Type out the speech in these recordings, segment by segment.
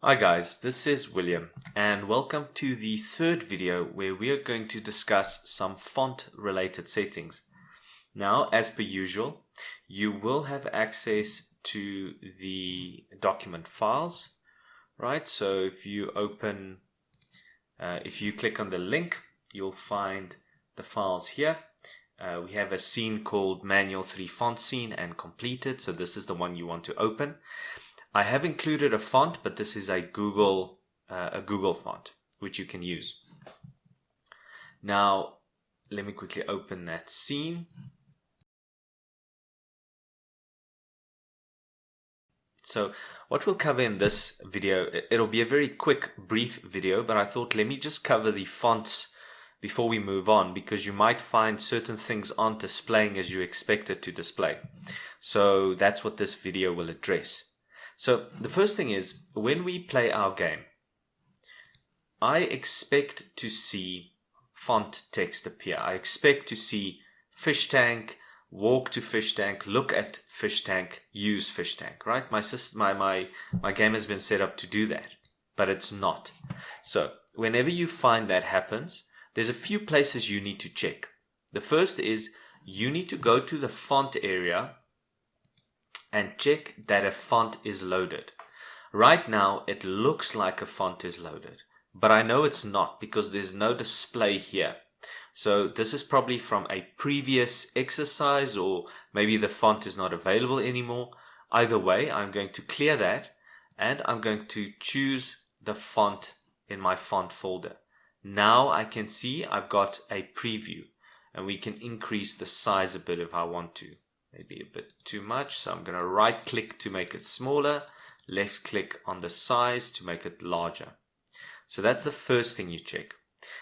Hi guys, this is William and welcome to the third video where we are going to discuss some font related settings. Now, as per usual, you will have access to the document files, right? So if you click on the link, you'll find the files here. We have a scene called Manual 3 Font Scene and Completed, so this is the one you want to open. I have included a font, but this is a Google font, which you can use. Now, let me quickly open that scene. So what we'll cover in this video, it'll be a very quick, brief video, but I thought let me just cover the fonts before we move on, because you might find certain things aren't displaying as you expect it to display. So that's what this video will address. So the first thing is, when we play our game, I expect to see font text appear. I expect to see fish tank, walk to fish tank, look at fish tank, use fish tank, right? My game has been set up to do that, but it's not. So whenever you find that happens, there's a few places you need to check. The first is you need to go to the font area and check that a font is loaded. Right now it looks like a font is loaded, but I know it's not because there's no display here. So this is probably from a previous exercise, or maybe the font is not available anymore. Either way, I'm going to clear that and I'm going to choose the font in my font folder. Now I can see I've got a preview and we can increase the size a bit if I want to. Maybe a bit too much, so I'm going to right click to make it smaller, left click on the size to make it larger. So that's the first thing you check.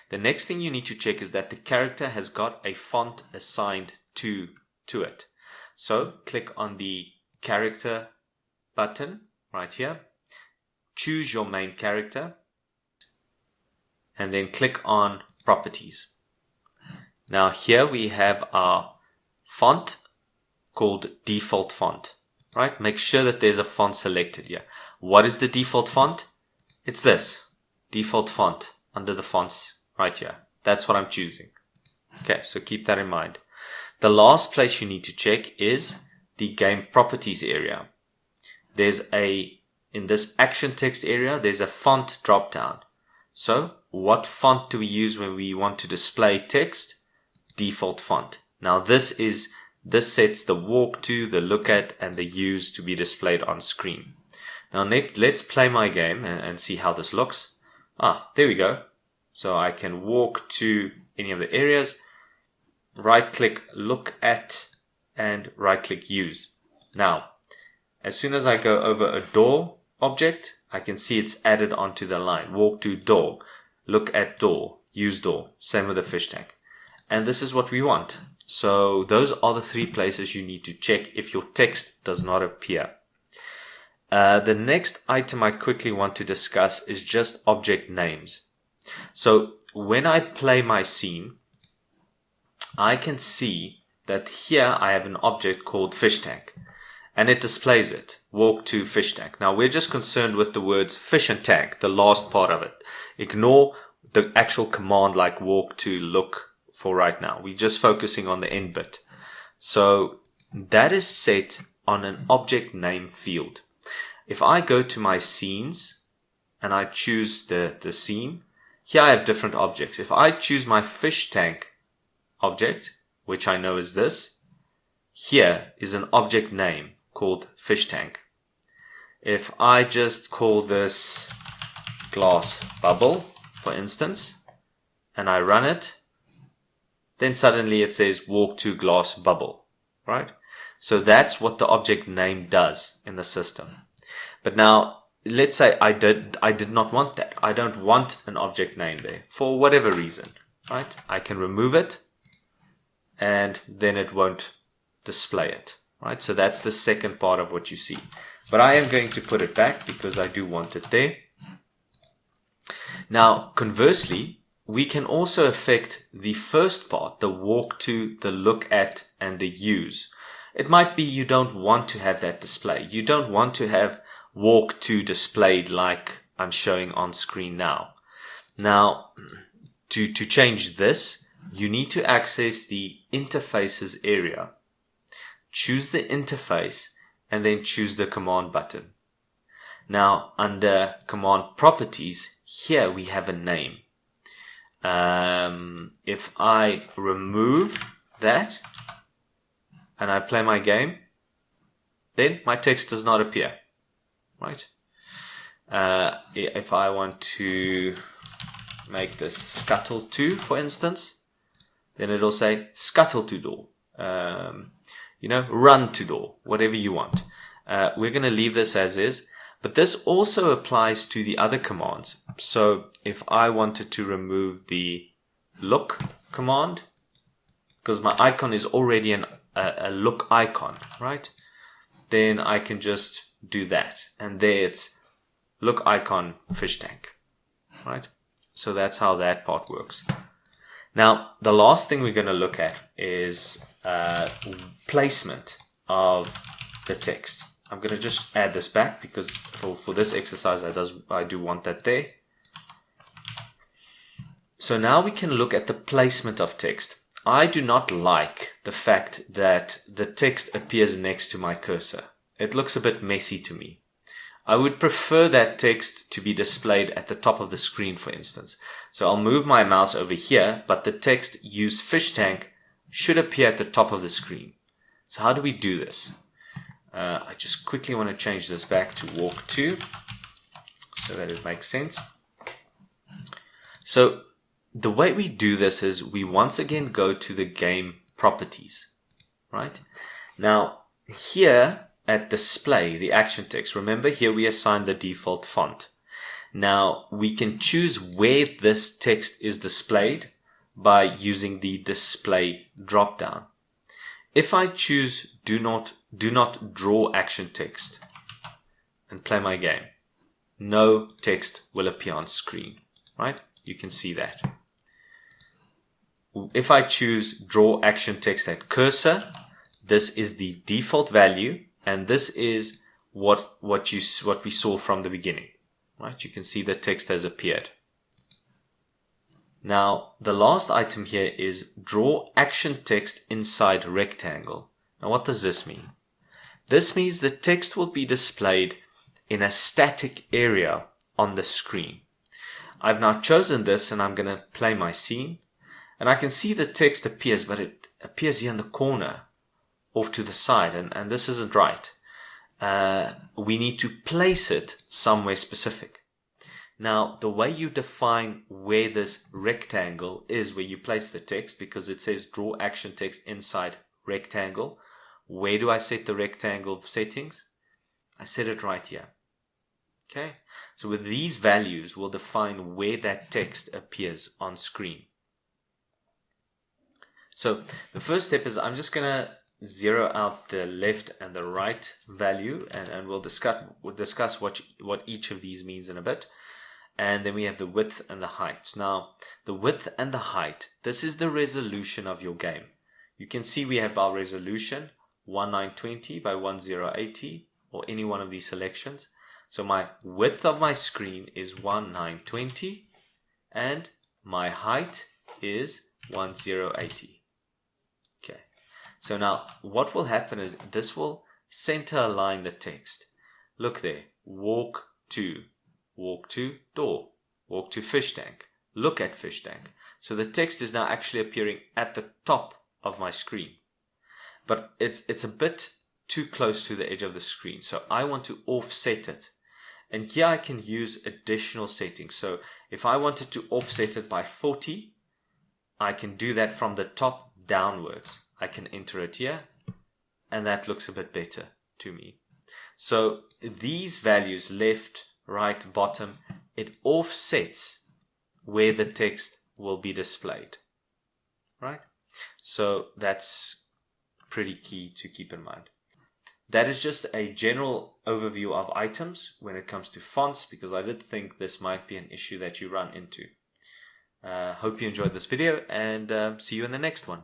The next thing you need to check is that the character has got a font assigned to it. So click on the character button right here, choose your main character, and then click on properties. Now here we have our font called default font, right? Make sure that there's a font selected here. What is the default font? It's this default font under the fonts right here. That's what I'm choosing. Okay, so keep that in mind. The last place you need to check is the game properties area. In this action text area, there's a font drop down. So what font do we use when we want to display text? Default font. Now this sets the walk to, the look at, and the use to be displayed on screen. Now let's play my game and see how this looks. There we go. So I can walk to any of the areas, right click, look at, and right click use. Now, as soon as I go over a door object, I can see it's added onto the line. Walk to door, look at door, use door. Same with the fish tank. And this is what we want. So those are the three places you need to check if your text does not appear. The next item I quickly want to discuss is just object names. So when I play my scene, I can see that here I have an object called fish tank and it displays it, walk to fish tank. Now we're just concerned with the words fish and tank, the last part of it. Ignore the actual command like walk to, look for right now. We're just focusing on the end bit. So that is set on an object name field. If I go to my scenes and I choose the scene, here I have different objects. If I choose my fish tank object, which I know is this, here is an object name called fish tank. If I just call this glass bubble, for instance, and I run it, then suddenly it says walk to glass bubble, right? So that's what the object name does in the system. But now, let's say I did not want that. I don't want an object name there for whatever reason, right? I can remove it and then it won't display it, right? So that's the second part of what you see. But I am going to put it back because I do want it there. Now, conversely, we can also affect the first part, the walk to, the look at, and the use. It might be you don't want to have that display. You don't want to have walk to displayed like I'm showing on screen now. Now, to change this, you need to access the interfaces area. Choose the interface and then choose the command button. Now, under command properties, here we have a name. If I remove that and I play my game, then my text does not appear, right? If I want to make this scuttle to, for instance, then it'll say scuttle to door, run to door, whatever you want. We're going to leave this as is, but this also applies to the other commands. So if I wanted to remove the look command, because my icon is already a look icon, right? Then I can just do that. And there it's look icon fish tank, right? So that's how that part works. Now, the last thing we're going to look at is placement of the text. I'm going to just add this back because for this exercise I do want that there. So now we can look at the placement of text. I do not like the fact that the text appears next to my cursor. It looks a bit messy to me. I would prefer that text to be displayed at the top of the screen, for instance. So I'll move my mouse over here, but the text use fish tank should appear at the top of the screen. So how do we do this? I just quickly want to change this back to walk to so that it makes sense. So the way we do this is we once again go to the game properties, right? Now here at display, the action text, remember here we assign the default font. Now we can choose where this text is displayed by using the display drop down. If I choose do not draw action text and play my game, no text will appear on screen, right? You can see that. If I choose draw action text at cursor, this is the default value, and this is what we saw from the beginning, right? You can see the text has appeared. Now, the last item here is draw action text inside rectangle. Now, what does this mean? This means the text will be displayed in a static area on the screen. I've now chosen this and I'm going to play my scene. And I can see the text appears, but it appears here in the corner off to the side. And this isn't right. We need to place it somewhere specific. Now, the way you define where this rectangle is, where you place the text, because it says draw action text inside rectangle. Where do I set the rectangle settings? I set it right here. Okay, so with these values, we'll define where that text appears on screen. So the first step is I'm just going to zero out the left and the right value, and we'll discuss what each of these means in a bit. And then we have the width and the height. Now, the width and the height, this is the resolution of your game. You can see we have our resolution 1920 by 1080, or any one of these selections. So my width of my screen is 1920 and my height is 1080. Okay. So now what will happen is this will center align the text. Look there. Walk to door, walk to fish tank, look at fish tank. So the text is now actually appearing at the top of my screen. But it's a bit too close to the edge of the screen. So I want to offset it. And here I can use additional settings. So if I wanted to offset it by 40, I can do that from the top downwards. I can enter it here, and that looks a bit better to me. So these values, left, right, bottom, it offsets where the text will be displayed, right? So that's pretty key to keep in mind. That is just a general overview of items when it comes to fonts, because I did think this might be an issue that you run into. Hope you enjoyed this video, and see you in the next one.